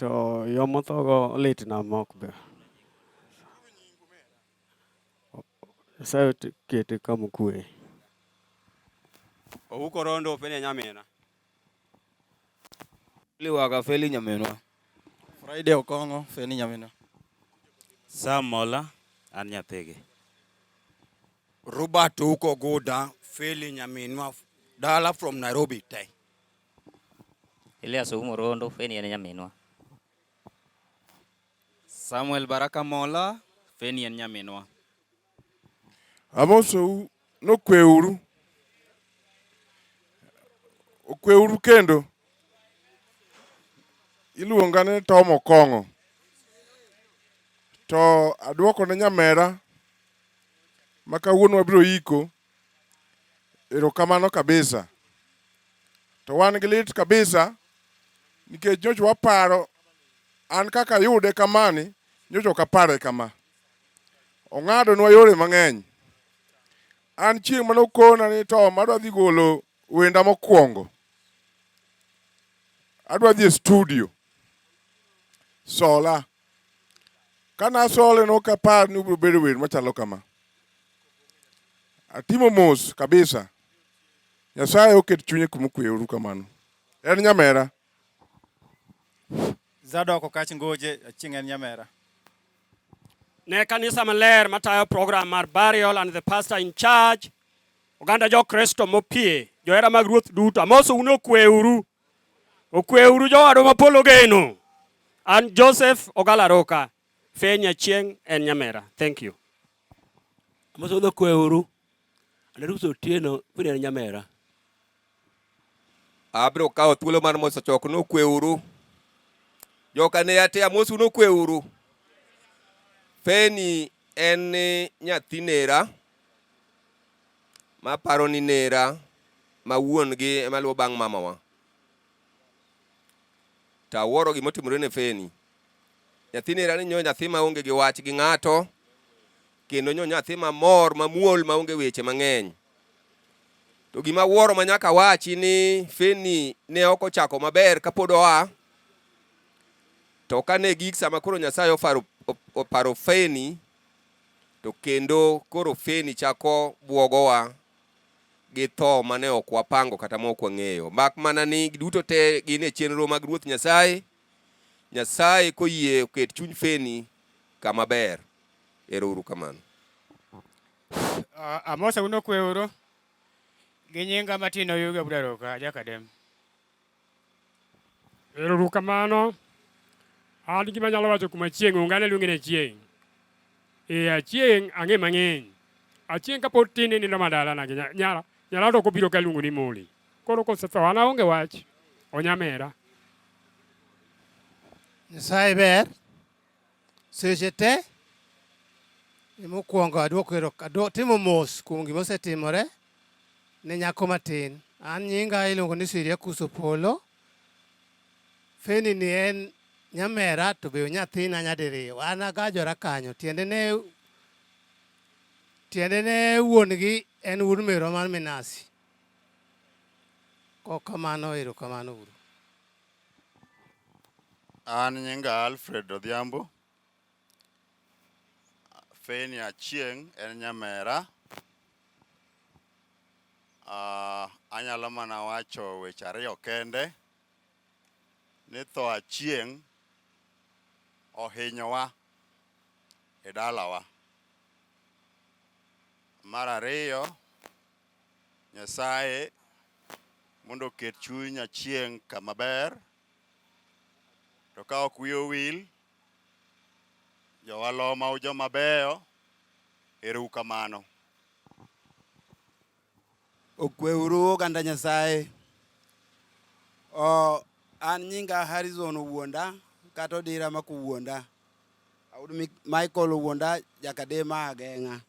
To yomothogo lit na mok be. Sa kete kama kwe. Ouko rondo fene nyamena. Liwaga feli nyaminwa. Friday Okongo feni nyaminwa. Sam Mola an nyathigi. Robert Uko Goda feli nyaminwa dala from Nairobi te. Elias Umorondo feni en nyaminwa. Samuel Baraka Mola feni en nyaminwa. Amoso no kweuru. Okweuru kendo. Iluonga ni Tom Okongo. To aduoko ne nyamera makawuono wabiro iko. Erokamano kabisa. To wan gi lit kabisa nikech nyocha waparo an kaka yude kamani nyocha ok apare kama. Ong'adonwa yore mang'eny. An chieng' mane okona ni Tom adwa dhi golo wenda mokwongo. Adwa dhi e studio. Sola. Kana sole no kapar ni ubiro bedo wer machalo kama. Atimo mos kabisa. Nyasaye oket chunye kuma okweuru kamano. En nyamera. Zadok Okach Ngoje chieng' en nyamera. Ne kanisa maler matayo program mar burial and the pastor in charge. Oganda jo Kristo mopie. Johera mag Ruoth duto. Amoso uno kweuru. Okweuru jowadu mapolo geno. An Joseph Ogalaroka. Fenya chieng' en nyamera. Thank you. Amoso uno kweuru. Anaruso Otieno feni en nyamera. Abro kao thuolo mar moso chok no kweuru. Joka ne ate amoso uno kweuru. Feni en nyathi nera. Ma paro ni nera. Ma wuon gi ema luwo bang' mamawa. Ta wuoro gimotimore ne Feni. Nyathi nera ni nyo nyathi ma onge gi wach gi ng'ato. Kendo nyo nyathi ma mor mamuol ma onge weche mang'eny. To gima wuoro ma nyaka wachi ni Feni ne ok ochako maber kapod oa. To kane gik sama koro Nyasaye oparo Feni. To kendo koro Feni chako buogowa gi tho mane ok wapango kata ma ok wang'eyo. Mak mana ni duto te gin e chenro mag Ruoth Nyasaye. Nyasaye koyie oket chuny Feni kama ber. Erouru kamano. Amosa uno kweuru. Gi nyinga matino Yuga Budaroka jakadem. Erouru kamano. An gima nyalo wacho kuma chieng' ungane luonge ne chieng'. Chieng' ang'e mang'eny. Chieng' kapod tin ni madala na nyala to kobiro ka luongo ni moli. Koro kosetho an aonge wach. Onyamera. Nyasaye ber. Seche te. Mokwongo adwoko timo mos kuom gima osetimore ne nyako matin. An nyinga iluongo ni Siriakus Opolo. Feni ni en nyamera to be nyathina nyadiriyo. An agajora kanyo. Tiende ne wuon gi en wuod merwa mar Minasi. Kokamano erokamano uru. An nyinga Alfred Odhiambo. Feni achieng' en nyamera. Anyalo mana wacho weche ariyo kende. Ni tho achieng' ohinyowa e dalawa. Mar ariyo, Nyasaye mondo oket chuny achieng' kama ber. To ka ok wiyo wil, jowaloma joma beyo, erouru kamano. Okweuru oganda Nyasaye. An nyinga Harrison Owuonda kata Odira Makuwuonda. Awuod Michael Owuonda jakadema ageng'a.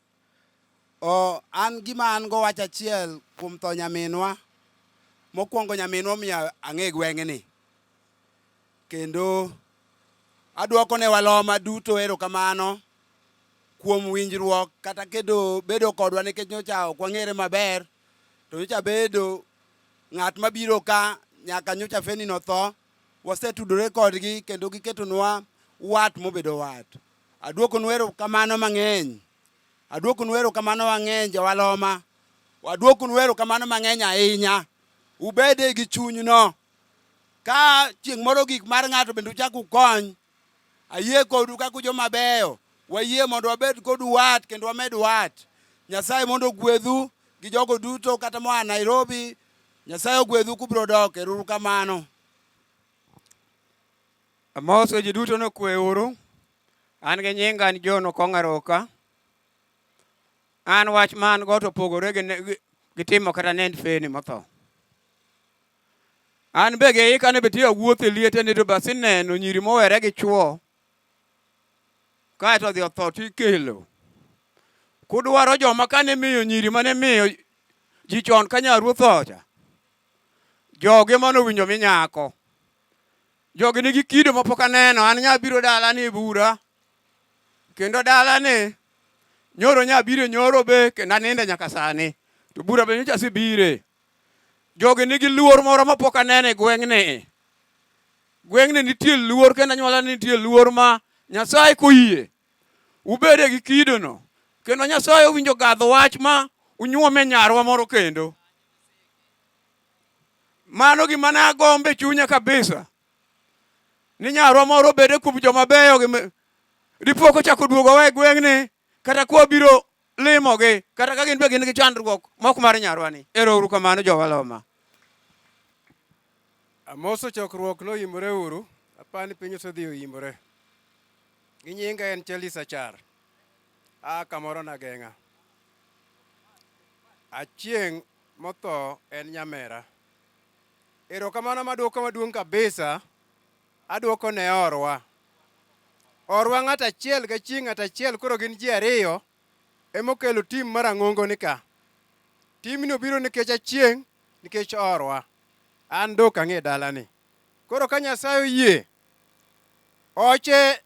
An gima an go wach achiel kuom tho nyaminwa. Mokwongo nyaminwa miya ang'e gweng'ni. Kendo adwoko ne waloma duto erokamano kuom winjruok kata bedo kodwa nikech nyocha ok wang'ere maber. To nyocha bedo ng'at mabiro ka nyaka nyocha Feni no tho. wasetudore kodgi kendo giketonwa wat mobedo wat. Aduokonu erokamano mang'eny. Aduokonu erokamano mang'eny jowaloma. Aduokonu erokamano mang'eny ahinya. Ubede gi chunyno. Ka chieng' moro gik mar ng'ato bende uchak ukony, ayie kodu kaka joma beyo. Wayie mondo wabed kodu wat kendo wamed wat. Nyasaye mondo ogwedhu gi jogo duto kata moa Nairobi. Nyasaye ogwedhu kubro dok. Erokamano. Amoso ji duto nokwe uru. An gi nyinga an John Okong'aroka. An wach man go to pogore gi timo kata nend Feni motho. An be gi Ikani betie Awuothe Liete ni to Aseneno Nyiri Mowere gi Chuo. Kaito odhi otho tikelo. Kudwaro joma kane miyo nyiri mane miyo ji chon ka nyaruoth ocha. Jogi mano winjo minyako. Jogi nigi kido mapok aneno. An nyabiro dala ni bura. Kendo dala ni nyoro nyabiro nyoro be kendo aninde nyaka sani. To bura be nyocha sibire. Jogi nigi luor moro mapok aneno e gweng'ni. Gweng'ni nitie luor kendo anyuola nitie luor ma Nyasaye koyie. Ubede gi kido no. Kendo Nyasaye owinjo gadho wach ma unyuome nyarwa moro kendo. Mano gima ne agombe chunya kabisa. Ni nyarwa moro bede kuom joma beyo dipo kochako duogo wa e gweng'ni kata kwa biro limogi kata ka gin be gin gi chandruok mok mar nyarwa ni. Ero uru kamano jowaloma. Amoso chokruok noimore uru. Apani piny osedhi oimore. Gi nyinga en Chelis Achar. Kamoro nageng'a. Achieng' motho en nyamera. Erokamano maduoko maduong' kabisa. Aduoko ne orwa. Orwa ng'at achiel ga chieng' ng'at achiel koro gin ji ariyo emokelo tim mar Ang'ongo ni ka. Timno biro nikech achieng' nikech orwa. An dok ang'e dalani. Koro ka Nyasaye oyie, oche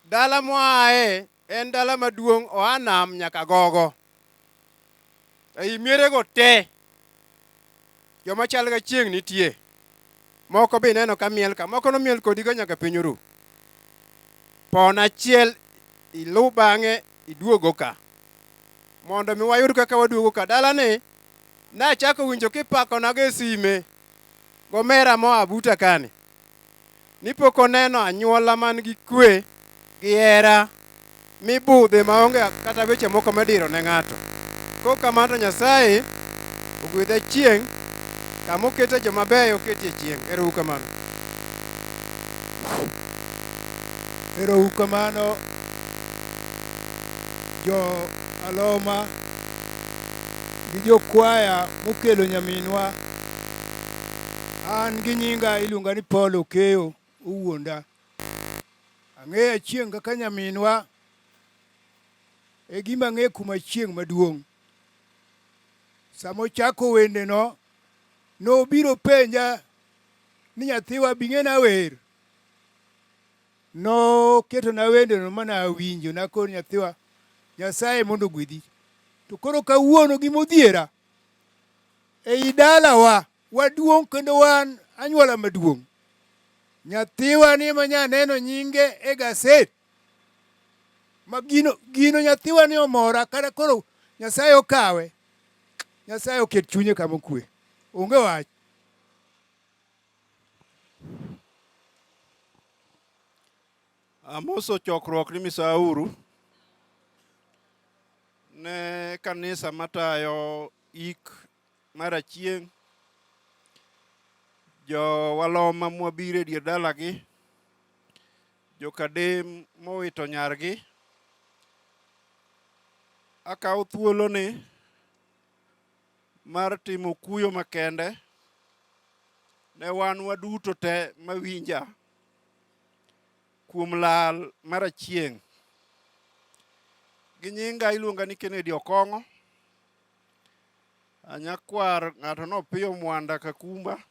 dala moae en dala maduong' oa nam nyaka gogo. Ei mierego te joma chal ga chieng' nitie. Moko be neno ka miel ka. Moko nomiel kodi go nyaka piny oru. Pon achiel ilu bang'e iduogo ka. Mondo mi wayud kaka waduogo ka. Dalani nachako winjo kipakona go e sime gomera moa buta kani. Nipoko neno anyuola man gi kwe gi hera mibudhe maonge kata weche moko madiro ne ng'ato. Kokamano Nyasaye ogwedha chieng' kamokete joma beyo oketie chieng'. Ero kamano. Ero kamano jo aloma gi jo kwaya mokelo nyaminwa. An gi nyinga iluonga ni Paul Okeyo owuonda. Ang'eyo chieng' kaka nyaminwa e gima ang'e kuma chieng' maduong'. Samochako wende no nobiro penja ni nyathiwa bing'ena wer. No keto na wende no mana awinjo na koro nyathiwa Nyasaye mondo gwedhi. To koro kawuono gimodhiera ei dalawa waduong' kendo wan anyuola maduong'. Nyathiwa ni manya neno nyinge e gaset. Ma gino nyathiwa ni omora kata koro Nyasaye okawe. Nyasaye oket chunye kama okwe. Onge wach. Amoso chokruok ni misauru ne kanisa matayo ik mar achieng'. Jo waloma mwabire dier dalagi. Jo kadem mowito nyargi. Akawo thuolo ni mar timo kuyo makende ne wan waduto te mawinja kuom lal mar achieng'. Gi nyinga iluonga ni Kennedy Okong'o. Anyakwar ng'ato no Opiyo Mwanda Kakumba.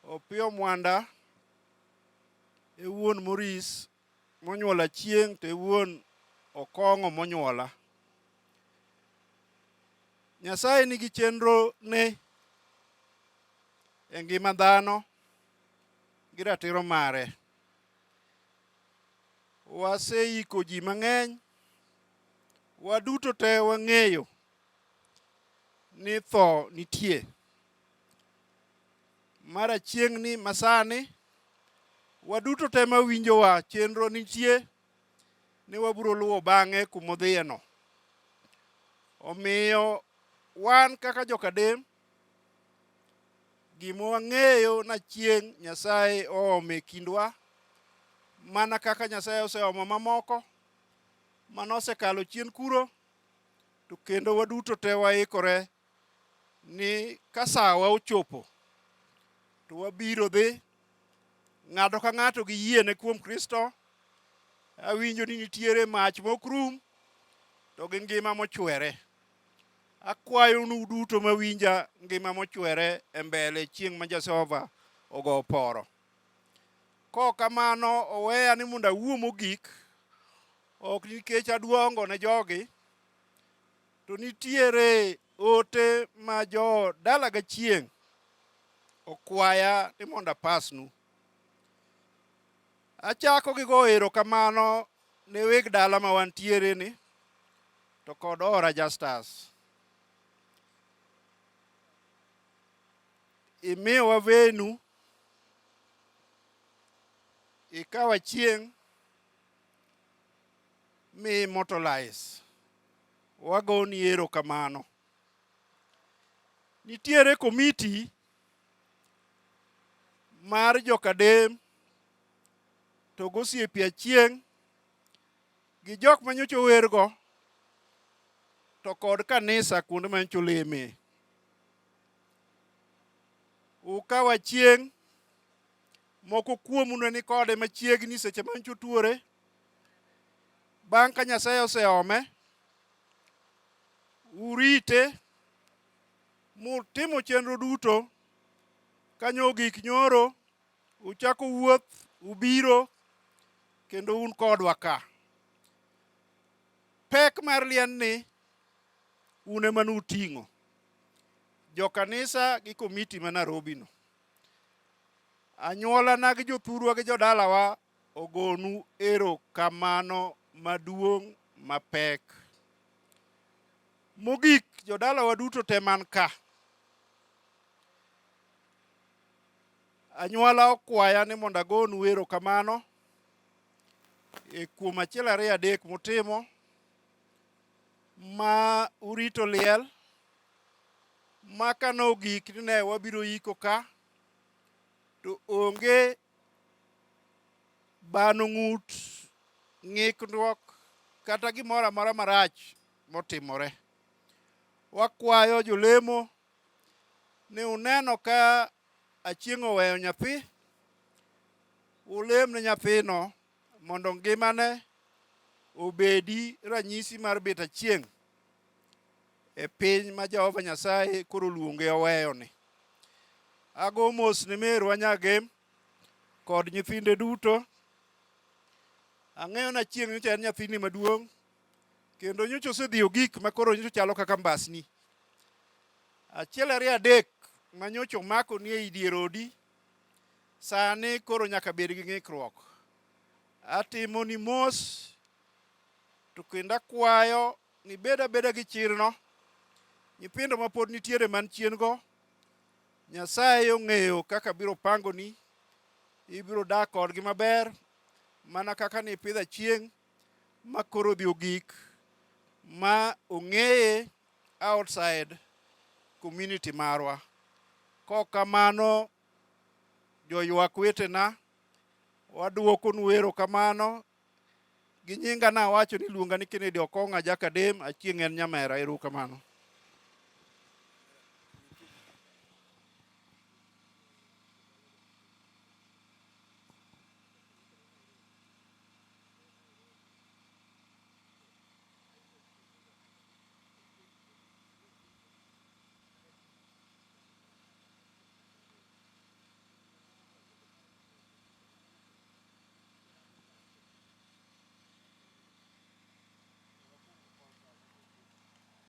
Opiyo Mwanda e wuon Moris monyuola chieng' to e wuon Okong'o monyuola. Nyasaye nigi chenro ne e ngima dhano. gi ratiro mare. Waseiko ji mang'eny, waduto te wang'eyo ni tho nitie. Mara chieng'ni masani, waduto te mawinjowa chenro nitie ni wabiro luwo bang'e kumodhiyeno. Omiyo wan kaka jokadem, gima wang'eyo na chieng' Nyasaye oome kindwa, mana kaka Nyasaye oseomo mamoko, mano osekalo chien kuro, to kendo waduto te waikore ni ka sawa ochopo, to wabiro dhi, ng'ato ka ng'ato gi yiene kuom Kristo. Awinjo ni nitiere mach mok rum, to gi ngima mochwere. Akwayo nu duto mawinja ngima mochwere e mbele chieng' ma Jehova ogo poro. Kamano oweya ni mondo awuo mogik, ok nikech aduongo ne jogi, to nitiere ote ma jo dala gachieng' okwaya ni mondo apasnu. Achako gi go erokamano ne weg dala ma wantiere ni, to kod ora Justus. Imiyowa venu, ikawa chieng' mi immortalize. Wagoni erokamano. Nitiere komiti mar jokadem to gosiepe achieng' gi jok manyocha wergo, to kod kanisa kuonde manyocha oleme. Ukawa chieng', moko kuomu ne ni kode machiegni seche manyocha otuore, bang' ka Nyasaye oseome, urite, mutimo chenro duto, kanyo gik nyoro, uchako wuoth, ubiro, kendo un kodwa ka. Pek mar liendni, un ema nuting'o. Jokanisa gi komiti ma Nairobi no. Anyuolana gi jothurwa gi jodalawa ogonu erokamano maduong' mapek. Mogik, jodalawa duto te man ka. Anyuola okwaya ni mondo agonu erokamano kuom achiel ariyo adek mutimo, ma urito liel, ma kano gik ni ne wabiro iko ka, to onge bano ng'ut, ng'ikruok, kata gimoro amora marach motimore. Wakwayo jolemo ni uneno ka achieng' oweyo nyathi, ulem ne nyathino mondo ngimane obedi ranyisi mar bet achieng' e piny ma Jehova Nyasaye koro luonge oweyoni. Ago mos ne merwa nyagem kod nyithinde duto. Ang'eyo na chieng' nyocha en nyathini maduong', kendo nyocha osedhi ogik makoro nyocha chalo kaka mbasni. Achiel ariyo adek ma nyocha omako ni ei dier odi, sani koro nyaka bed gi ng'ikruok. Atimo ni mos, to kendo akwayo ni bed abeda gi chirno. Nyithindo ma pod nitiere man chien go, Nyasaye ong'eyo kaka biro pangoni, ibiro dak kodgi maber, mana kaka ni pidho chieng' ma koro dhi ogik, ma ong'eye outside community marwa. Kamano, joywak wetena, waduokonu erokamano. Gi nyinga nawacho ni luonga ni Kennedy Okong'a jakadem, achieng' en nyamera. Erokamano.